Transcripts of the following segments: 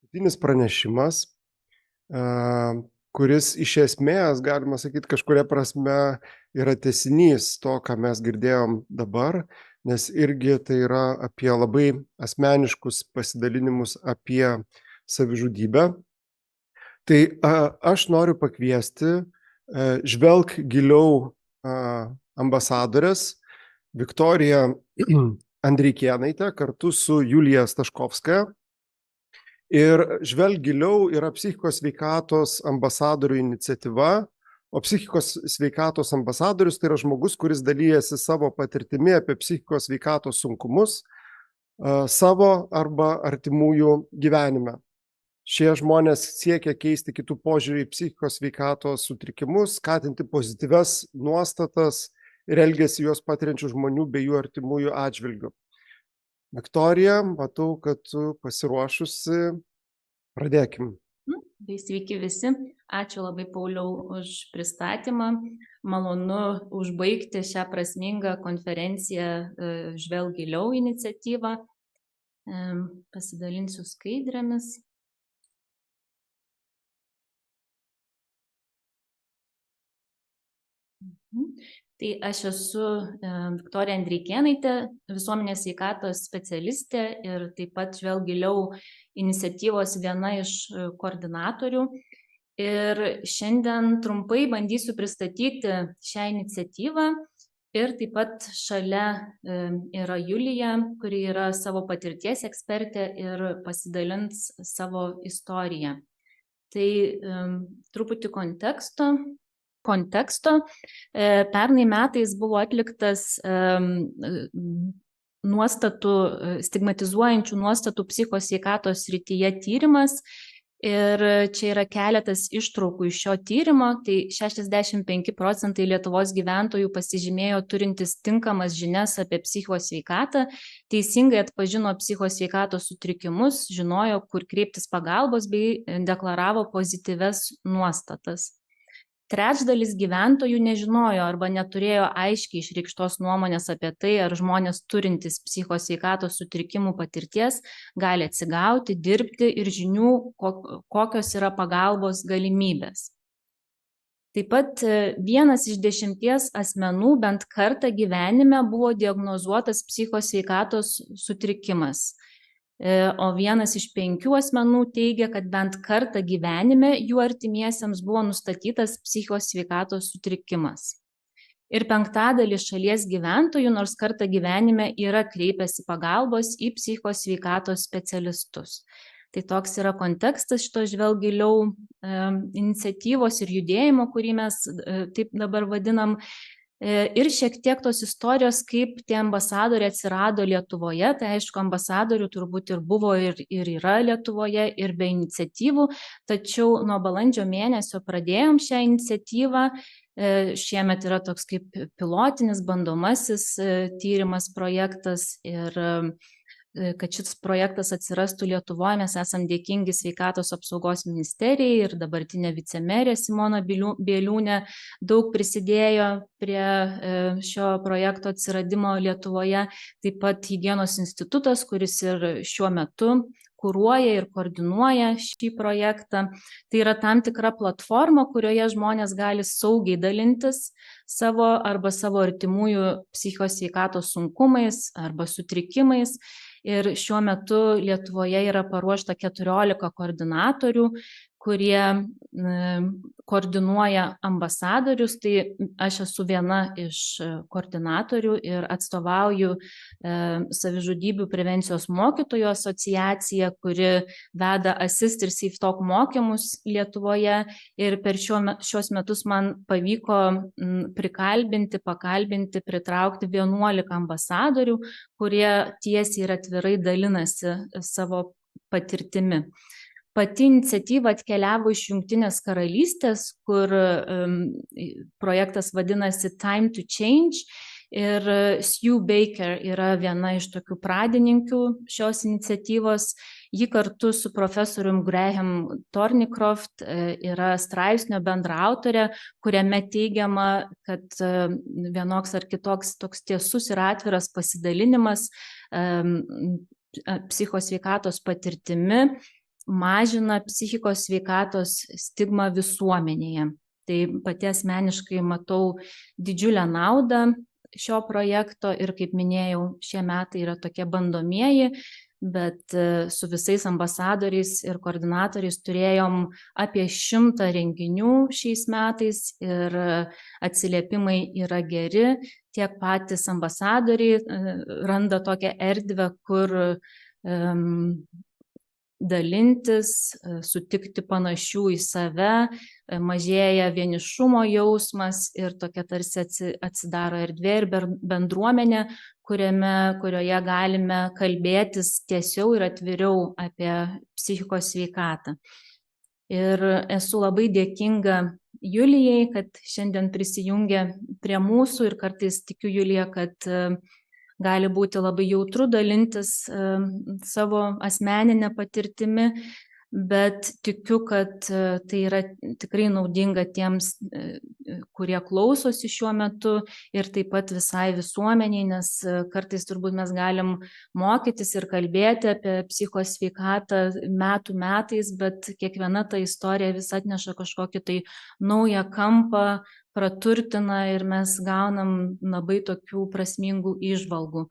paskutinis pranešimas, kuris iš esmės, galima sakyti, kažkuria prasme yra tęsinys to, ką mes girdėjom dabar, nes irgi tai yra apie labai asmeniškus pasidalinimus apie savižudybę. Tai aš noriu pakviesti žvelk giliau ambasadorės Viktoriją Andreikėnaitę kartu su Julija Staškovskaja. Ir žvelk giliau yra psichikos sveikatos ambasadorių iniciatyva, o psichikos sveikatos ambasadorius tai yra žmogus, kuris dalyjasi savo patirtimi apie psichikos sveikatos sunkumus savo arba artimųjų gyvenime. Šie žmonės siekia keisti kitų požiūrį į psichikos sveikatos sutrikimus, skatinti pozityves nuostatas ir elgesį juos patiriančių žmonių bei jų artimųjų atžvilgių. Viktorija, matau, kad tu pasiruošusi. Pradėkim. Tai sveiki visi. Ačiū labai, Pauliau, už pristatymą. Malonu užbaigti šią prasmingą konferenciją Žvelk giliau iniciatyvą. Pasidalinsiu skaidrėmis. Tai aš esu Viktorija Andreikėnaitė, visuomenės sveikatos specialistė ir taip pat Žvelk giliau iniciatyvos viena iš koordinatorių. Ir šiandien trumpai bandysiu pristatyti šią iniciatyvą. Ir taip pat šalia yra Julija, kuri yra savo patirties ekspertė ir pasidalins savo istoriją. Tai truputį konteksto. Pernai metais buvo atliktas stigmatizuojančių nuostatų psichikos sveikatos srityje tyrimas. Ir čia yra keletas ištraukų iš šio tyrimo. Tai 65% Lietuvos gyventojų pasižymėjo turintis tinkamas žinias apie psichikos sveikatą, teisingai atpažino psichikos sveikatos sutrikimus, žinojo, kur kreiptis pagalbos bei deklaravo pozityves nuostatas. Trečdalis gyventojų nežinojo arba neturėjo aiškiai išreikštos nuomonės apie tai, ar žmonės turintys psichikos sveikatos sutrikimų patirties gali atsigauti, dirbti ir žinių, kokios yra pagalbos galimybės. Taip pat 1 iš 10 asmenų bent kartą gyvenime buvo diagnozuotas psichikos sveikatos sutrikimas. O 1 iš 5 asmenų teigia, kad bent kartą gyvenime jų artimiesiems buvo nustatytas psichikos sveikatos sutrikimas. Ir 5% šalies gyventojų nors kartą gyvenime yra kreipęsi pagalbos į psichikos sveikatos specialistus. Tai toks yra kontekstas šito Žvelk giliau iniciatyvos ir judėjimo, kurį mes taip dabar vadinam. Ir šiek tiek tos istorijos, kaip tie ambasadoriai atsirado Lietuvoje. Tai aišku, ambasadorių turbūt ir buvo ir yra Lietuvoje ir be iniciatyvų, tačiau nuo balandžio mėnesio pradėjom šią iniciatyvą. Šiemet yra toks kaip pilotinis bandomasis tyrimas projektas ir kad šis projektas atsirastų Lietuvoje, mes esam dėkingi Sveikatos apsaugos ministerijai ir dabartinė vicemerė Simona Bieliūnė daug prisidėjo prie šio projekto atsiradimo Lietuvoje. Taip pat Higienos institutas, kuris ir šiuo metu kuruoja ir koordinuoja šį projektą. Tai yra tam tikra platforma, kurioje žmonės gali saugiai dalintis savo arba savo artimųjų psichikos sveikatos sunkumais arba sutrikimais. Ir šiuo metu Lietuvoje yra paruošta 14 koordinatorių, kurie koordinuoja ambasadorius. Tai aš esu viena iš koordinatorių ir atstovauju savižudybių prevencijos mokytojų asociaciją, kuri veda Assist ir Safe Talk mokymus Lietuvoje. Ir per šios metus man pavyko pakalbinti, pritraukti 11 ambasadorių, kurie tiesiai ir atvirai dalinasi savo patirtimi. Pati iniciatyva atkeliavo iš Jungtinės karalystės, kur projektas vadinasi Time to Change. Ir Sue Baker yra viena iš tokių pradininkių šios iniciatyvos. Ji kartu su profesorium Graham Thornycroft yra straipsnio bendraautorė, kuriame teigiama, kad vienoks ar kitoks toks tiesus ir atviras pasidalinimas psichikos sveikatos patirtimi mažina psichikos sveikatos stigmą visuomenėje. Tai pati asmeniškai matau didžiulę naudą šio projekto ir, kaip minėjau, šie metai yra tokie bandomieji, bet su visais ambasadoriais ir koordinatoriais turėjom apie 100 renginių šiais metais ir atsiliepimai yra geri. Tiek patys ambasadoriai randa tokią erdvę, kur dalintis, sutikti panašių į save, mažėja vienišumo jausmas ir tokia tarsi atsidaro erdvė ir bendruomenė, kurioje galime kalbėtis tiesiau ir atviriau apie psichikos sveikatą. Ir esu labai dėkinga Julijai, kad šiandien prisijungė prie mūsų ir kartais tikiu, Julija, kad gali būti labai jautru dalintis savo asmeninę patirtimi, bet tikiu, kad tai yra tikrai naudinga tiems, kurie klausosi šiuo metu ir taip pat visai visuomeniai, nes kartais turbūt mes galim mokytis ir kalbėti apie psichikos sveikatą metų metais, bet kiekviena ta istorija vis atneša kažkokį tai naują kampą, praturtina ir mes gaunam labai tokių prasmingų įžvalgų.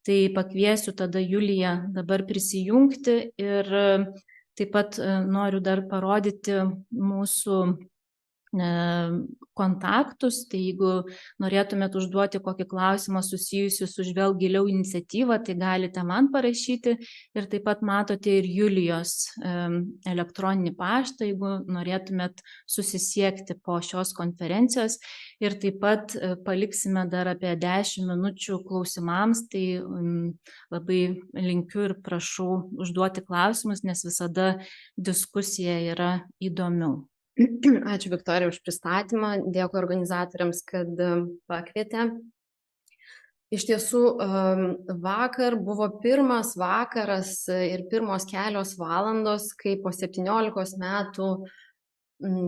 Tai pakviesiu tada Juliją dabar prisijungti ir taip pat noriu dar parodyti mūsų kontaktus, tai jeigu norėtumėt užduoti kokį klausimą susijusiu su Žvelk giliau iniciatyva, tai galite man parašyti ir taip pat matote ir Julijos elektroninį paštą, jeigu norėtumėt susisiekti po šios konferencijos ir taip pat paliksime dar apie 10 minučių klausimams, tai labai linkiu ir prašau užduoti klausimus, nes visada diskusija yra įdomiau. Ačiū Viktorija už pristatymą, dėkui organizatoriams, kad pakvietė. Iš tiesų, vakar buvo pirmas vakaras ir pirmos kelios valandos, kai po 17 metų,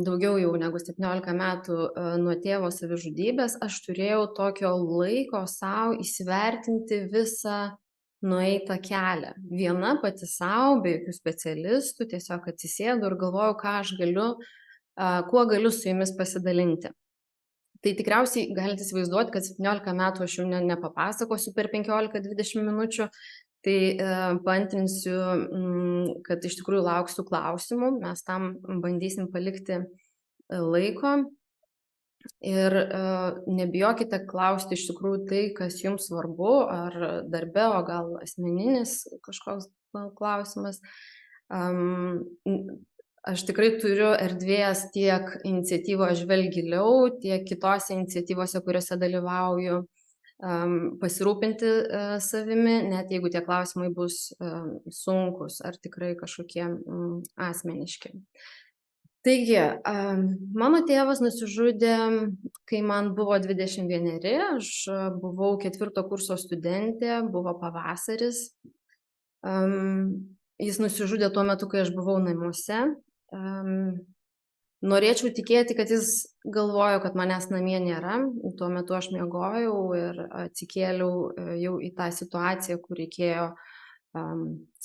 daugiau jau negu 17 metų nuo tėvo savižudybės, aš turėjau tokio laiko savo įsivertinti visą nueitą kelią. Viena pati savo, be jokių specialistų, tiesiog atsisėdu ir galvoju, ką aš galiu, kuo galiu su jumis pasidalinti. Tai tikriausiai galite įsivaizduoti, kad 17 metų aš jau nepapasakosiu per 15-20 minučių, tai paantrinsiu, kad iš tikrųjų lauksiu klausimų, mes tam bandysim palikti laiko ir nebijokite klausti iš tikrųjų tai, kas jums svarbu, ar darbe, o gal asmeninis kažkoks klausimas. Aš tikrai turiu erdvės tiek iniciatyvoje Žvelk giliau, tiek kitose iniciatyvose, kuriuose dalyvauju, pasirūpinti savimi, net jeigu tie klausimai bus sunkus ar tikrai kažkokie asmeniški. Taigi, mano tėvas nusižudė, kai man buvo 21, aš buvau 4 kurso studentė, buvo pavasaris. Jis nusižudė tuo metu, kai aš buvau namuose. Norėčiau tikėti, kad jis galvojo, kad manęs namie nėra. Tuo metu aš miegojau ir atsikėliau jau į tą situaciją, kur reikėjo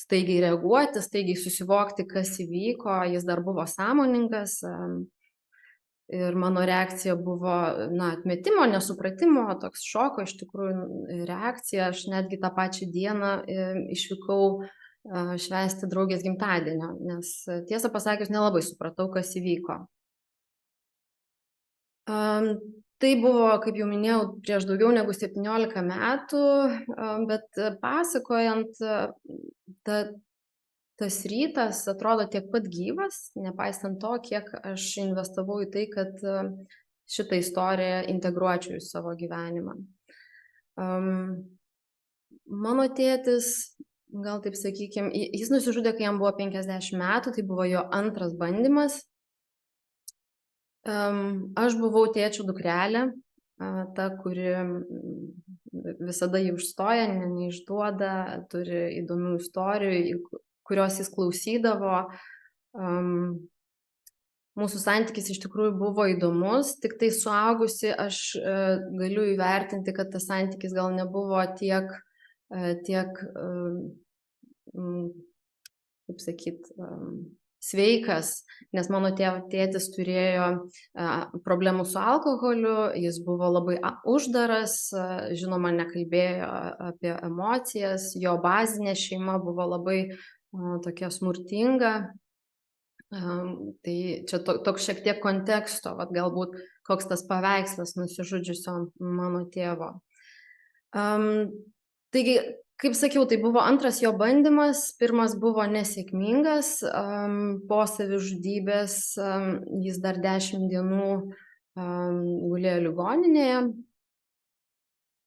staigiai reaguoti, staigiai susivokti, kas įvyko. Jis dar buvo sąmoningas ir mano reakcija buvo atmetimo, nesupratimo, toks šoko iš tikrųjų reakcija. Aš netgi tą pačią dieną išvykau švęsti draugės gimtadienio, nes tiesą pasakius nelabai supratau, kas įvyko. Tai buvo, kaip jau minėjau, prieš daugiau negu 17 metų, bet pasakojant, tas rytas atrodo tiek pat gyvas, nepaisant to, kiek aš investavau į tai, kad šitą istoriją integruočiau į savo gyvenimą. Mano tėtis, gal taip sakykime, jis nusižudė, kai jam buvo 50 metų, tai buvo jo antras bandymas. Aš buvau tėčio dukrelė, ta, kuri visada jį užstoja, neišduoda, turi įdomių istorijų, kurios jis klausydavo. Mūsų santykis iš tikrųjų buvo įdomus, tik tai suaugusi aš galiu įvertinti, kad tas santykis gal nebuvo tiek kaip sakyt, sveikas, nes mano tėtis turėjo problemų su alkoholiu, jis buvo labai uždaras, žinoma, nekalbėjo apie emocijas, jo bazinė šeima buvo labai tokia smurtinga. Tai čia toks šiek tiek konteksto, vat, galbūt koks tas paveikslas nusižudžiusio mano tėvo. Taigi, kaip sakiau, tai buvo antras jo bandymas, pirmas buvo nesėkmingas, po savižudybės jis dar 10 dienų gulėjo ligoninėje.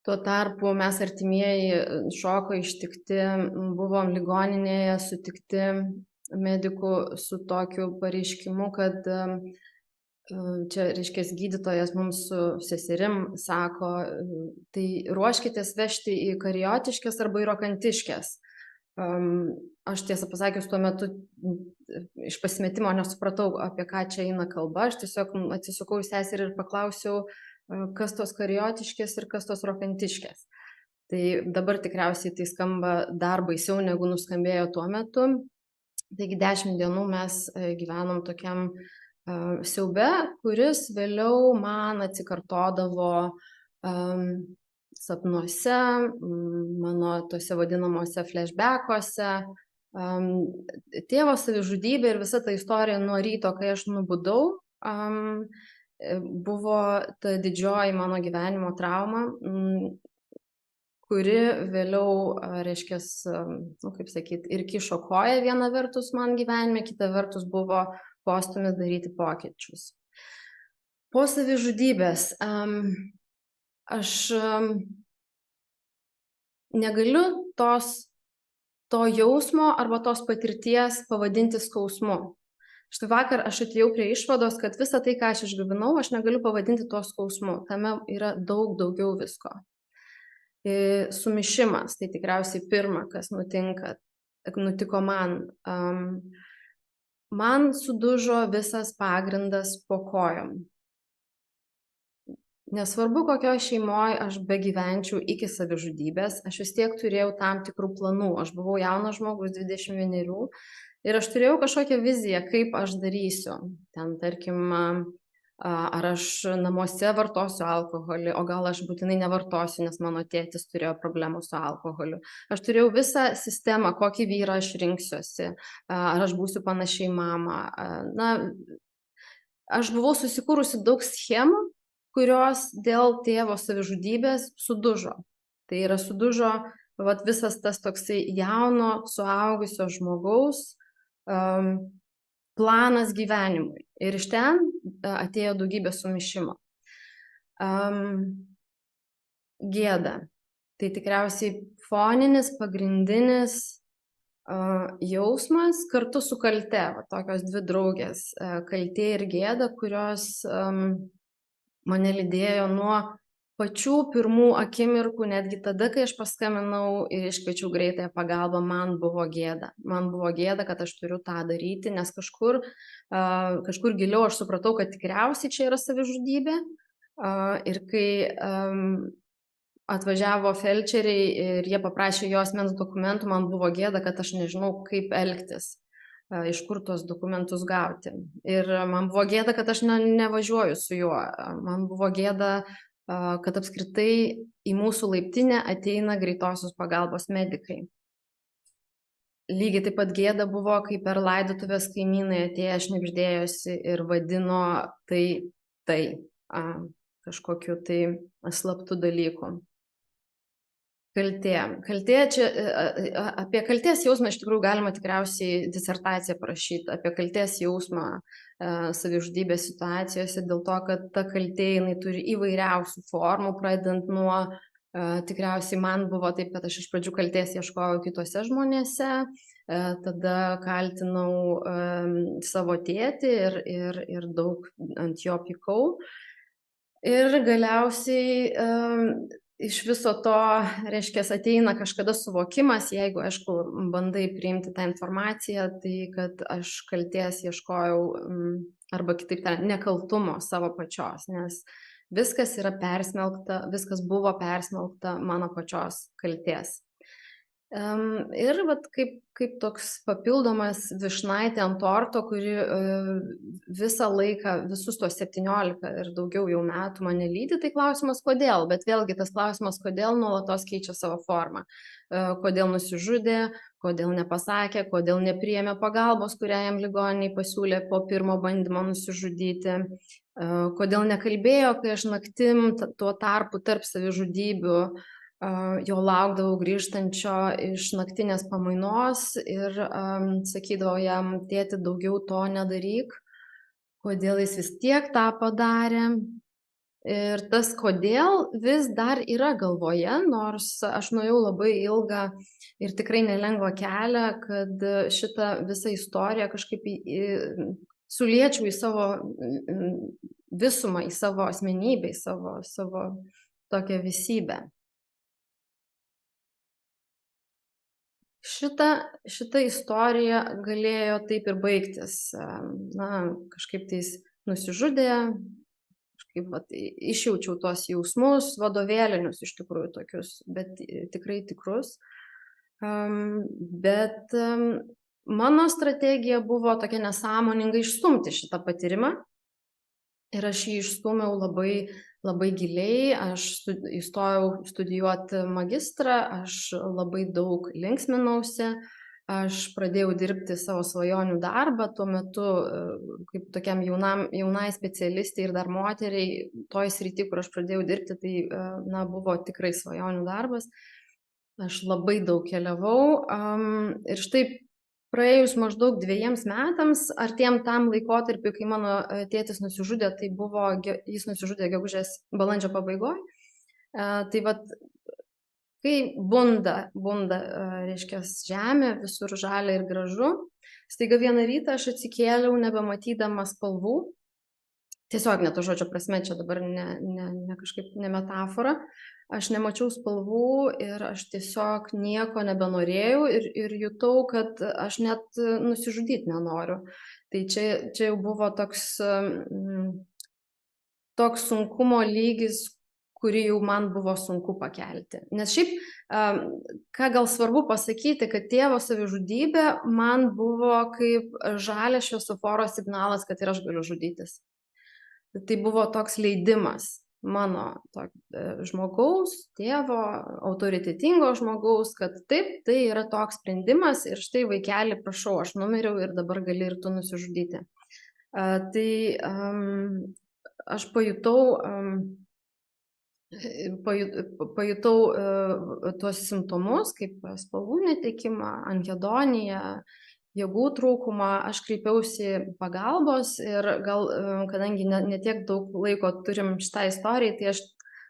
Tuo tarpu mes artimieji šoko ištikti, buvom ligoninėje sutikti medikų su tokiu pareiškimu, kad čia, reiškia, gydytojas mums su seserim sako, tai ruoškitės vežti į Kariotiškes arba į Rokantiškes. Aš tiesą pasakius, tuo metu iš pasimetimo nesupratau, apie ką čia eina kalba. Aš tiesiog atsisukau į seserį ir paklausiau, kas tos Kariotiškės ir kas tos Rokantiškės. Tai dabar tikriausiai tai skamba dar baisiau, negu nuskambėjo tuo metu. Taigi 10 dienų mes gyvenom tokiam siaube, kuris vėliau man atsikartodavo sapnuose, mano tose vadinamuose flashbackuose. Tėvo savižudybė ir visa ta istorija nuo ryto, kai aš nubudau, buvo ta didžioji mano gyvenimo trauma, kuri vėliau, reiškia, kaip sakyt, ir kišo koją viena vertus man gyvenime, kita vertus buvo postūmis daryti pokyčius. Po savižudybės aš negaliu to jausmo arba tos patirties pavadinti skausmu. Štai vakar aš atėjau prie išvados, kad visą tai, ką aš išgyvenau, aš negaliu pavadinti to skausmu. Tame yra daug daugiau visko. Sumišimas, tai tikriausiai pirma, kas nutiko man. Man sudužo visas pagrindas po kojom. Nesvarbu, kokio šeimoje aš begyvenčiau iki savižudybės, aš vis tiek turėjau tam tikrų planų. Aš buvau jaunas žmogus, 21, ir aš turėjau kažkokią viziją, kaip aš darysiu. Ten, tarkim, ar aš namuose vartosiu alkoholį, o gal aš būtinai nevartosiu, nes mano tėtis turėjo problemų su alkoholiu. Aš turėjau visą sistemą, kokį vyrą aš rinksiuosi, ar aš būsiu panašiai mama. Na, aš buvau susikūrusi daug schemų, kurios dėl tėvo savižudybės sudužo. Tai yra sudužo visas tas toksai jauno, suaugusio žmogaus planas gyvenimui. Ir iš ten atėjo daugybė sumišimo. Gėda. Tai tikriausiai foninis, pagrindinis jausmas kartu su kalte. Tokios dvi draugės. Kaltė ir gėda, kurios mane lydėjo nuo pačių pirmų akimirkų, netgi tada, kai aš paskambinau ir iškviečiau greitąją pagalbą, man buvo gėda. Man buvo gėda, kad aš turiu tą daryti, nes kažkur giliau aš supratau, kad tikriausiai čia yra savižudybė. Ir kai atvažiavo felčeriai ir jie paprašė jo asmens dokumentų, man buvo gėda, kad aš nežinau, kaip elgtis, iš kur tos dokumentus gauti. Ir man buvo gėda, kad aš nevažiuoju su juo. Man buvo gėda, kad apskritai į mūsų laiptinę ateina greitosios pagalbos medikai. Lygiai taip pat gėda buvo, kai per laidotuvės kaimynai atėjo šnibždėjosi ir vadino tai kažkokiu tai slaptu dalyku. Kaltė. Čia, apie kaltės jausmą iš tikrųjų galima tikriausiai disertaciją parašyti, apie kaltės jausmą savižudybės situacijose, dėl to, kad ta kaltė jinai turi įvairiausių formų, pradedant nuo tikriausiai man buvo taip, kad aš iš pradžių kaltės ieškojau kitose žmonėse, tada kaltinau savo tėtį ir daug ant jo pykau. Ir galiausiai iš viso to, reiškia, ateina kažkada suvokimas, jeigu, aišku, bandai priimti tą informaciją, tai kad aš kaltės ieškojau, arba kitaip tariant, nekaltumo savo pačios, nes viskas yra persmelkta, viskas buvo persmelkta mano pačios kaltės. Ir vat, kaip toks papildomas višnaitė ant torto, kuri visą laiką, visus tos 17 ir daugiau jau metų mane lydi, tai klausimas kodėl, bet vėlgi tas klausimas kodėl nuolatos keičia savo formą. Kodėl nusižudė, kodėl nepasakė, kodėl nepriėmė pagalbos, kurią jam ligoniniai pasiūlė po pirmo bandymo nusižudyti, kodėl nekalbėjo, kai aš naktim tuo tarpu tarp savižudybių jo laukdavau grįžtančio iš naktinės pamainos ir sakydavau jam, tėti, daugiau to nedaryk, kodėl jis vis tiek tą padarė. Ir tas kodėl vis dar yra galvoje, nors aš nuėjau labai ilgą ir tikrai nelengvą kelią, kad šitą visą istoriją kažkaip suliečiau į savo visumą, į savo asmenybę, į savo tokią visybę. Šita istorija galėjo taip ir baigtis. Kažkaip tais nusižudė, kažkaip išjaučiau tuos jausmus, vadovėlinius iš tikrųjų tokius, bet tikrai tikrus. Bet mano strategija buvo tokia nesąmoningai išstumti šitą patyrimą. Ir aš jį išstūmiau labai giliai, aš įstojau studijuoti magistrą, aš labai daug linksminausi, aš pradėjau dirbti savo svajonių darbą, tuo metu kaip tokiam jaunai specialistai ir dar moteriai, toj srity, kur aš pradėjau dirbti, tai buvo tikrai svajonių darbas. Aš labai daug keliavau ir štai praėjus maždaug 2 metams, artėjant tam laikotarpiu, kai mano tėtis nusižudė, tai jis nusižudė balandžio pabaigoje. Tai vat, kai bunda, reiškia, žemė, visur žalia ir gražu, staiga vieną rytą aš atsikėliau nebematydama spalvų, tiesiog ne to žodžio prasme, čia dabar ne kažkaip ne metafora, aš nemačiau spalvų ir aš tiesiog nieko nebenorėjau ir jutau, kad aš net nusižudyti nenoriu. Tai čia jau buvo toks sunkumo lygis, kurį jau man buvo sunku pakelti. Nes šiaip, ką gal svarbu pasakyti, kad tėvo savižudybė man buvo kaip žalias šviesoforo signalas, kad ir aš galiu žudytis. Tai buvo toks leidimas mano žmogaus, tėvo, autoritetingo žmogaus, kad taip, tai yra toks sprendimas ir štai vaikeli, prašau, aš numiriau ir dabar gali ir tu nusižudyti. Tai aš pajutau tuos simptomus, kaip spalvų netekimą, anhedoniją, jėgų trūkumą, aš kreipiausi pagalbos ir gal, kadangi ne tiek daug laiko turim šitą istoriją, tai aš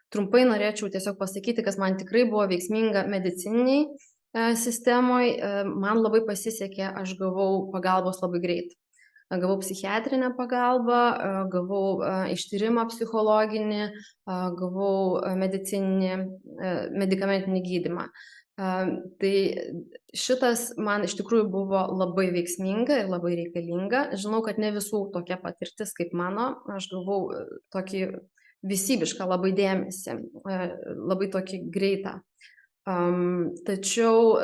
trumpai norėčiau tiesiog pasakyti, kas man tikrai buvo veiksminga medicininiai sistemoje. Man labai pasisekė, aš gavau pagalbos labai greit. Gavau psichiatrinę pagalbą, gavau ištyrimą psichologinį, gavau medikamentinį gydymą. Tai šitas man iš tikrųjų buvo labai veiksminga ir labai reikalinga. Žinau, kad ne visų tokia patirtis kaip mano. Aš gavau tokį visybišką labai dėmesį, labai tokį greitą. Tačiau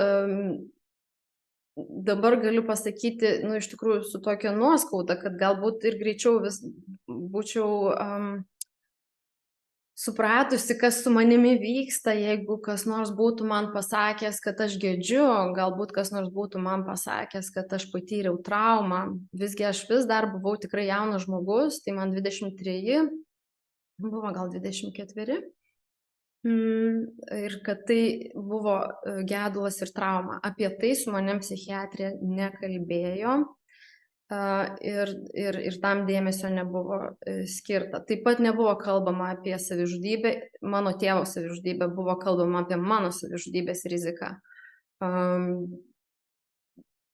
dabar galiu pasakyti, iš tikrųjų su tokia nuoskauda, kad galbūt ir greičiau būčiau supratusi, kas su manimi vyksta, jeigu kas nors būtų man pasakęs, kad aš gedžiu, galbūt kas nors būtų man pasakęs, kad aš patyriau traumą. Visgi aš vis dar buvau tikrai jaunas žmogus, tai man 23, buvo gal 24. Ir kad tai buvo gedulas ir trauma. Apie tai su manim psichiatrija nekalbėjo. Ir tam dėmesio nebuvo skirta. Taip pat nebuvo kalbama apie savižudybę, mano tėvo savižudybę, buvo kalbama apie mano savižudybės riziką.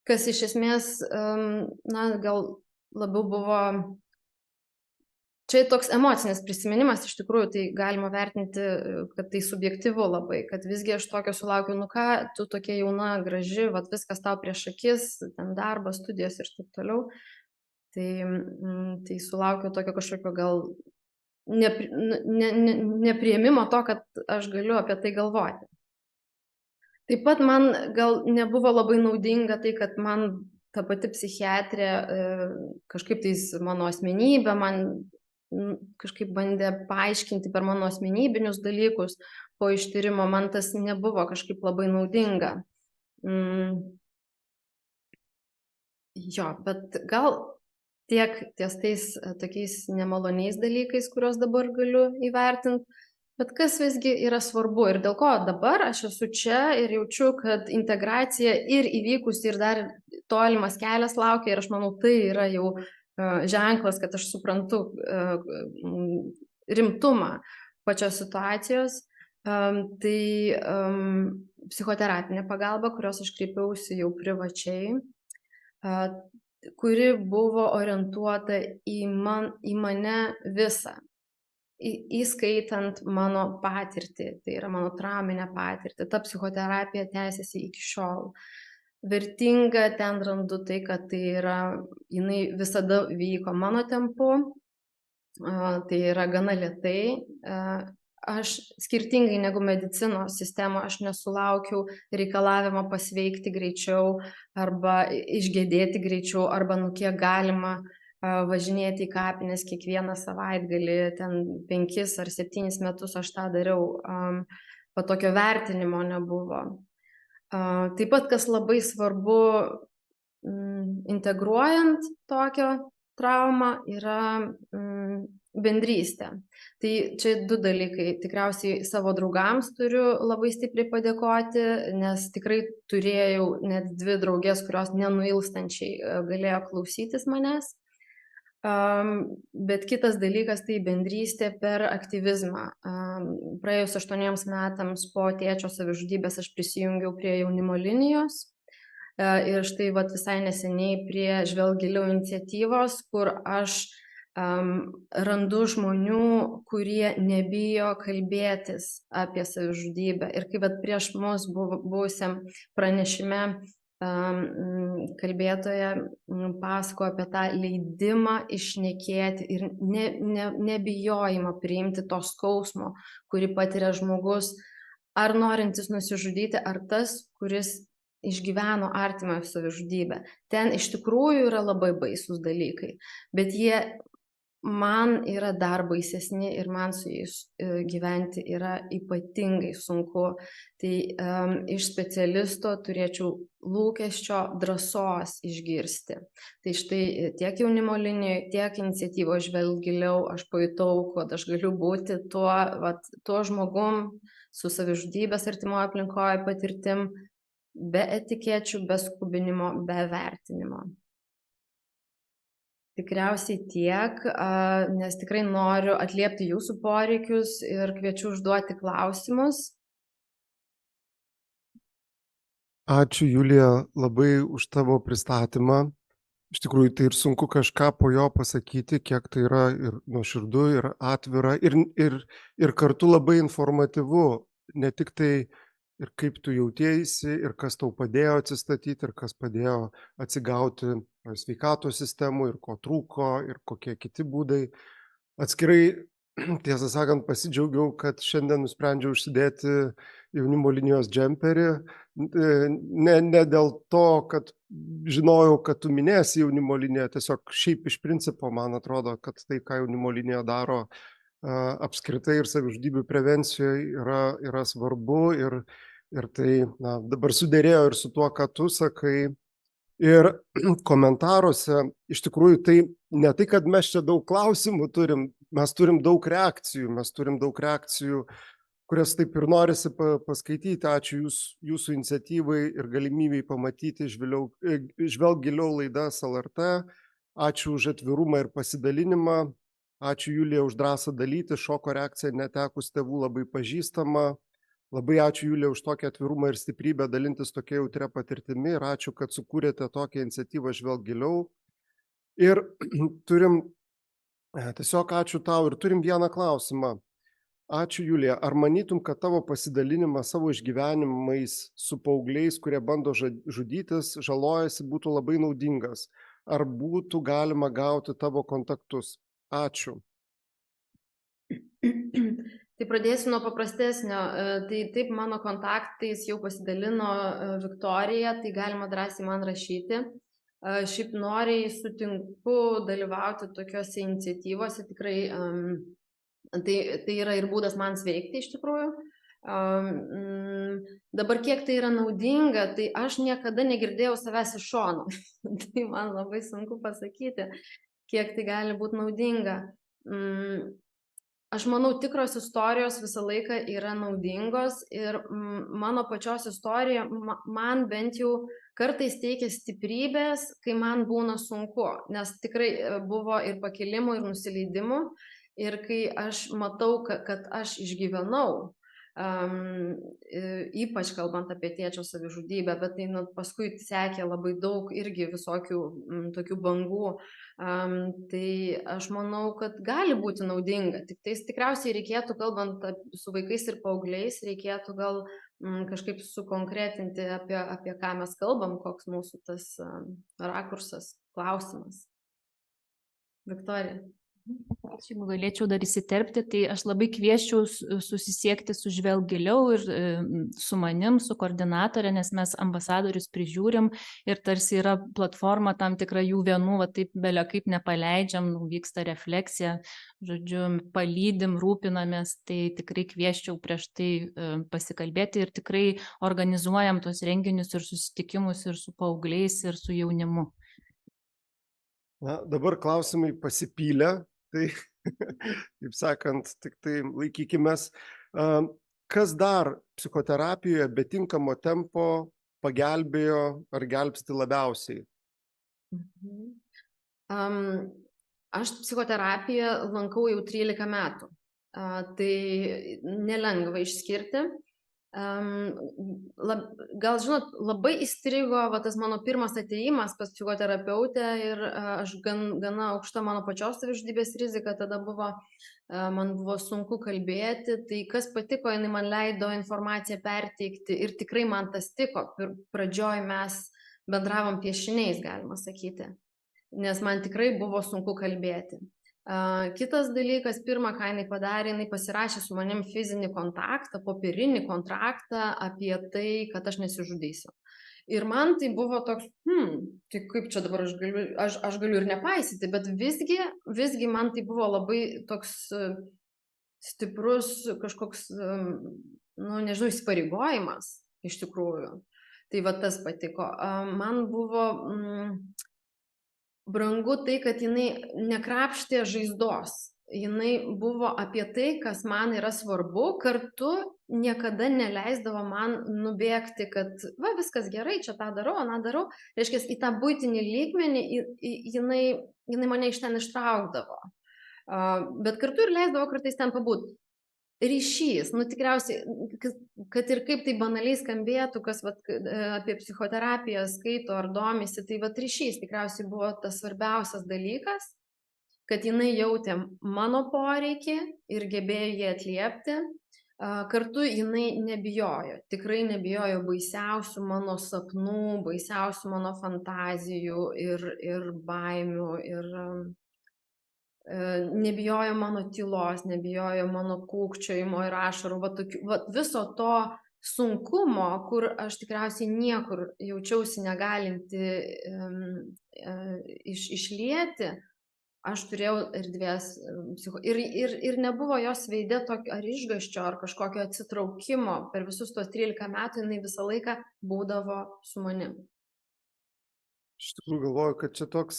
Kas iš esmės, gal labiau buvo, čia toks emocinis prisiminimas, iš tikrųjų, tai galima vertinti, kad tai subjektyvu labai, kad visgi aš tokio sulaukiu, ką, tu tokia jauna, graži, viskas tau prieš akis, ten darbas, studijos ir taip toliau. Tai sulaukiu tokio kažkokio gal nepriėmimo to, kad aš galiu apie tai galvoti. Taip pat man gal nebuvo labai naudinga tai, kad man ta pati psichiatrė kažkaip tais mano asmenybę man kažkaip bandė paaiškinti per mano asmenybinius dalykus po ištyrimo, man tas nebuvo kažkaip labai naudinga. Jo, bet gal tiek ties tais tokiais nemaloniais dalykais, kuriuos dabar galiu įvertinti, bet kas visgi yra svarbu ir dėl ko dabar aš esu čia ir jaučiu, kad integracija ir įvykusi ir dar tolimas kelias laukia ir aš manau, tai yra jau ženklas, kad aš suprantu rimtumą pačios situacijos. Tai psichoterapinė pagalba, kurios aš kreipiausi jau privačiai, kuri buvo orientuota į mane visą, įskaitant mano patirtį, tai yra mano trauminę patirtį. Ta psichoterapija tęsiasi iki šiol. Vertinga ten randu tai, kad tai yra, jinai visada vyko mano tempu, tai yra gana lėtai. Aš skirtingai negu medicinos sistema, aš nesulaukiau reikalavimo pasveikti greičiau arba išgedėti greičiau arba kiek galima važinėti į kapines kiekvieną savaitgalį, ten 5 ar 7 metus aš tą dariau, po tokio vertinimo nebuvo. Taip pat, kas labai svarbu integruojant tokio traumą, yra bendrystė. Tai čia 2 dalykai. Tikriausiai savo draugams turiu labai stipriai padėkoti, nes tikrai turėjau net 2 draugės, kurios nenuilstančiai galėjo klausytis manęs. Bet kitas dalykas tai bendrystė per aktyvizmą. Praėjus 8 metams po tėčio savižudybės aš prisijungiau prie jaunimo linijos. Ir štai visai neseniai prie Žvelk giliau iniciatyvos, kur aš randu žmonių, kurie nebijo kalbėtis apie savižudybę. Ir kai prieš mus buvusiam pranešime kalbėtoja pasako apie tą leidimą išnekėti ir nebijojimą priimti to skausmo, kurį patiria žmogus, ar norintis nusižudyti, ar tas, kuris išgyveno artimą savižudybę. Ten iš tikrųjų yra labai baisus dalykai, bet jie man yra dar baisesni ir man su jais gyventi yra ypatingai sunku. Tai iš specialisto turėčiau lūkesčio drąsos išgirsti. Tai štai tiek jaunimo linijoje, tiek iniciatyvoje Žvelk giliau aš pajutau, kad aš galiu būti tuo žmogum su savižudybės artimoje aplinkoje patirtim, be etikečių, be skubinimo, be vertinimo. Tikriausiai tiek, nes tikrai noriu atliepti jūsų poreikius ir kviečiu užduoti klausimus. Ačiū, Julija, labai už tavo pristatymą. Iš tikrųjų, tai ir sunku kažką po jo pasakyti, kiek tai yra ir nuoširdu, ir atvira, ir kartu labai informatyvu. Ne tik tai ir kaip tu jautiesi, ir kas tau padėjo atsistatyti, ir kas padėjo atsigauti sveikatos sistemų, ir ko trūko, ir kokie kiti būdai. Atskirai, tiesą sakant, pasidžiaugiau, kad šiandien nusprendžiau užsidėti jaunimo linijos džemperį. Ne dėl to, kad žinojau, kad tu minėsi jaunimo liniją, tiesiog šiaip iš principo man atrodo, kad tai, ką jaunimo linija daro apskritai ir savižudybių prevencijoje yra svarbu ir tai dabar suderėjo ir su tuo, ką tu sakai. Ir komentaruose iš tikrųjų tai ne tai, kad mes čia daug klausimų turim, mes turim daug reakcijų, kurias taip ir norisi paskaityti. Ačiū jūsų iniciatyvai ir galimybei pamatyti Žvelk giliau laidas LRT. Ačiū už atvirumą ir pasidalinimą. Ačiū, Julija, už drąsą dalyti. Šoko reakcija netekus tėvų labai pažįstama. Labai ačiū, Julija, už tokį atvirumą ir stiprybę dalintis tokia jautria patirtimi. Ir ačiū, kad sukūrėte tokią iniciatyvą Žvelk giliau. Ir tiesiog ačiū tau ir turim vieną klausimą. Ačiū, Julija. Ar manytum, kad tavo pasidalinimas savo išgyvenimais su paaugliais, kurie bando žudytis, žalojasi, būtų labai naudingas? Ar būtų galima gauti tavo kontaktus? Ačiū. Tai pradėsiu nuo paprastesnio. Tai taip, mano kontaktais jau pasidalino Viktorija, tai galima drąsiai man rašyti. Šiaip noriai sutinku dalyvauti tokiuose iniciatyvose, tikrai tai yra ir būdas man sveikti iš tikrųjų. Dabar kiek tai yra naudinga, tai aš niekada negirdėjau savęs iš šono. Tai man labai sunku pasakyti, kiek tai gali būti naudinga. Aš manau, tikros istorijos visą laiką yra naudingos ir mano pačios istorija man bent jau kartais teikia stiprybės, kai man būna sunku, nes tikrai buvo ir pakilimų, ir nusileidimų, ir kai aš matau, kad aš išgyvenau, ypač kalbant apie tėčio savižudybę, bet tai paskui sekė labai daug irgi visokių tokių bangų, tai aš manau, kad gali būti naudinga. Tik tais tikriausiai reikėtų, kalbant su vaikais ir paaugliais, reikėtų gal kažkaip sukonkretinti, apie ką mes kalbam, koks mūsų tas rakursas, klausimas. Viktorija. Jeigu galėčiau dar įsiterpti, tai aš labai kvieščiau susisiekti su Žvelk giliau ir su manim, su koordinatorė, nes mes ambasadorius prižiūrim ir tarsi yra platforma tam tikra jų vienų, va taip belia kaip nepaleidžiam, vyksta refleksija, žodžiu, palydim, rūpinamės, tai tikrai kvieščiau prieš tai pasikalbėti ir tikrai organizuojam tos renginius ir susitikimus ir su paaugliais, ir su jaunimu. Na, dabar klausimai pasipylė. Tai, taip sakant, tik tai laikykimės. Kas dar psichoterapijoje be tinkamo tempo pagelbėjo ar gelbsti labiausiai? Aš psichoterapiją lankau jau 13 metų. Tai nelengva išskirti. Gal žinot, labai įstrigo tas mano pirmas atėjimas pas psichoterapeutę ir aš gana aukšta mano pačios savižudybės rizika tada buvo, man buvo sunku kalbėti, tai kas patiko, jinai man leido informaciją perteikti ir tikrai man tas tiko. Pradžioj mes bendravom piešiniais, galima sakyti, nes man tikrai buvo sunku kalbėti. Kitas dalykas, pirmą, ką jinai padarė, jinai pasirašė su manim fizinį kontaktą, popierinį kontraktą apie tai, kad aš nesižudysiu. Ir man tai buvo toks, tai kaip čia dabar aš galiu ir nepaisyti, bet visgi man tai buvo labai toks stiprus kažkoks, nežinau, įsipareigojimas iš tikrųjų. Tai va tas patiko. Man buvo brangu tai, kad jinai nekrapštė žaizdos. Jinai buvo apie tai, kas man yra svarbu, kartu niekada neleisdavo man nubėgti, kad viskas gerai, čia tą darau, aną darau. Reiškia, į tą buitinį lygmenį jinai mane iš ten ištraukdavo. Bet kartu ir leisdavo kartais ten pabūti. Ryšys, tikriausiai, kad ir kaip tai banaliai skambėtų, kas apie psichoterapiją skaito ar domisi, tai ryšys tikriausiai buvo tas svarbiausias dalykas, kad jinai jautė mano poreikį ir gebėjo jį atliepti. Kartu jinai nebijojo, tikrai nebijojo baisiausių mano sapnų, baisiausių mano fantazijų ir baimių ir nebijojo mano tylos, nebijojo mano kūkčiojimo ir ašarų, viso to sunkumo, kur aš tikriausiai niekur jaučiausi negalinti išlieti, aš turėjau erdvės ir nebuvo jos veide tokio ar išgąsčio, ar kažkokio atsitraukimo. Per visus tos 13 metų jinai visą laiką būdavo su manim. Iš tikrųjų galvoju, kad čia toks,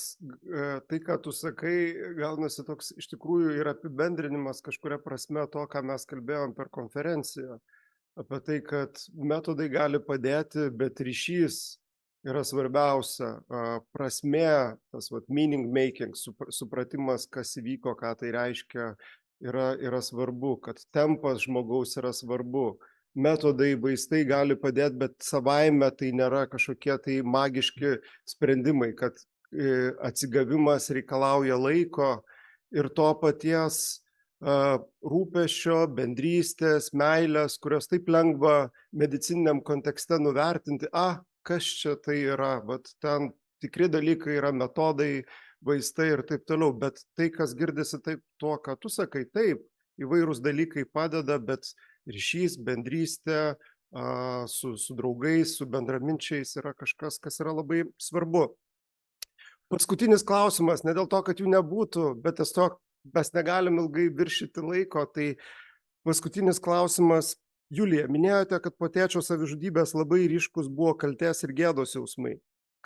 tai, ką tu sakai, gaunasi toks iš tikrųjų ir apibendrinimas kažkuria prasme to, ką mes kalbėjom per konferenciją. Apie tai, kad metodai gali padėti, bet ryšys yra svarbiausia. Prasmė, tas meaning making, supratimas, kas įvyko, ką tai reiškia, yra svarbu, kad tempas žmogaus yra svarbu. Metodai, vaistai gali padėti, bet savaime tai nėra kažkokie tai magiški sprendimai, kad atsigavimas reikalauja laiko ir to paties rūpesčio, bendrystės, meilės, kurios taip lengva medicininiam kontekste nuvertinti, kas čia tai yra, ten tikri dalykai yra metodai, vaistai ir taip toliau, bet tai, kas girdisi taip tuo, ką tu sakai, taip, įvairūs dalykai padeda, bet ryšys, bendrystė su draugais, su bendraminčiais yra kažkas, kas yra labai svarbu. Paskutinis klausimas, ne dėl to, kad jų nebūtų, bet tiesiog mes negalim ilgai viršyti laiko, tai paskutinis klausimas. Julija, minėjote, kad po tėčio savižudybės labai ryškus buvo kaltės ir gėdos jausmai.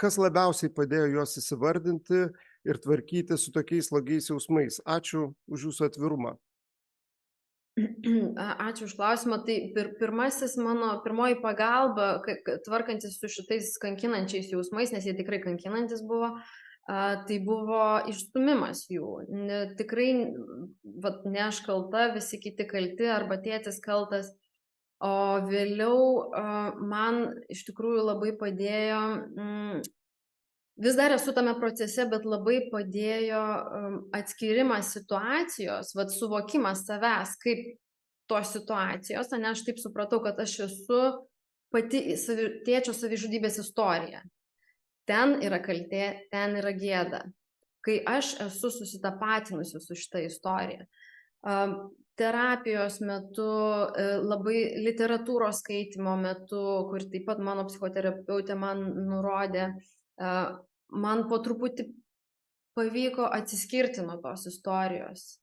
Kas labiausiai padėjo juos įsivardinti ir tvarkyti su tokiais slogiais jausmais? Ačiū už jūsų atvirumą. Ačiū už klausimą. Tai pirmoji pagalba, tvarkantis su šitais kankinančiais jausmais, nes jie tikrai kankinantis buvo, tai buvo išstumimas jų. Tikrai ne aš kalta, visi kiti kalti arba tėtis kaltas. O vėliau man iš tikrųjų labai padėjo, vis dar esu tame procese, bet labai padėjo atskirimas situacijos, suvokimas savęs kaip tos situacijos, ne, aš taip supratau, kad aš esu pati tėčio savižudybės istorija. Ten yra kaltė, ten yra gėda. Kai aš esu susitapatinusi su šitą istoriją, terapijos metu, labai literatūros skaitimo metu, kur taip pat mano psichoterapeutė man nurodė, man po truputį pavyko atsiskirti nuo tos istorijos.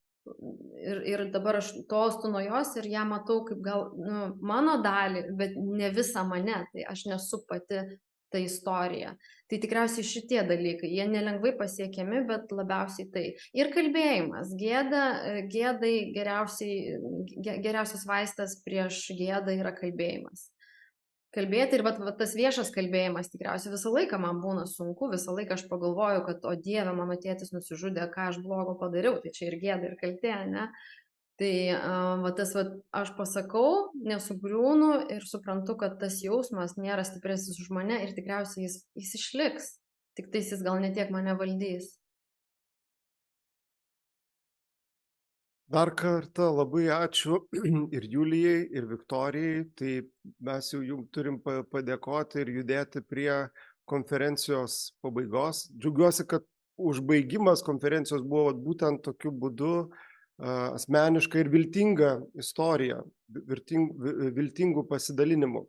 Ir dabar aš tolstu nuo jos ir ją matau kaip gal mano dalį, bet ne visą mane, tai aš nesu pati ta istorija. Tai tikriausiai šitie dalykai, jie nelengvai pasiekiami, bet labiausiai tai. Ir kalbėjimas, gėdai geriausias vaistas prieš gėdą yra kalbėjimas. Kalbėti ir tas viešas kalbėjimas tikriausiai visą laiką man būna sunku, visą laiką aš pagalvoju, kad o Dieve, mano tėtis nusižudė, ką aš blogo padariau, tai čia ir gėda, ir kaltė, ne? Tai aš pasakau, nesugriūnu ir suprantu, kad tas jausmas nėra stipresnis už mane ir tikriausiai jis išliks, tik tais jis gal ne tiek mane valdys. Dar kartą labai ačiū ir Julijai, ir Viktorijai, tai mes jau jums turim padėkoti ir judėti prie konferencijos pabaigos. Džiaugiuosi, kad užbaigimas konferencijos buvo būtent tokiu būdu, asmeniška ir viltinga istorija, viltingų pasidalinimų.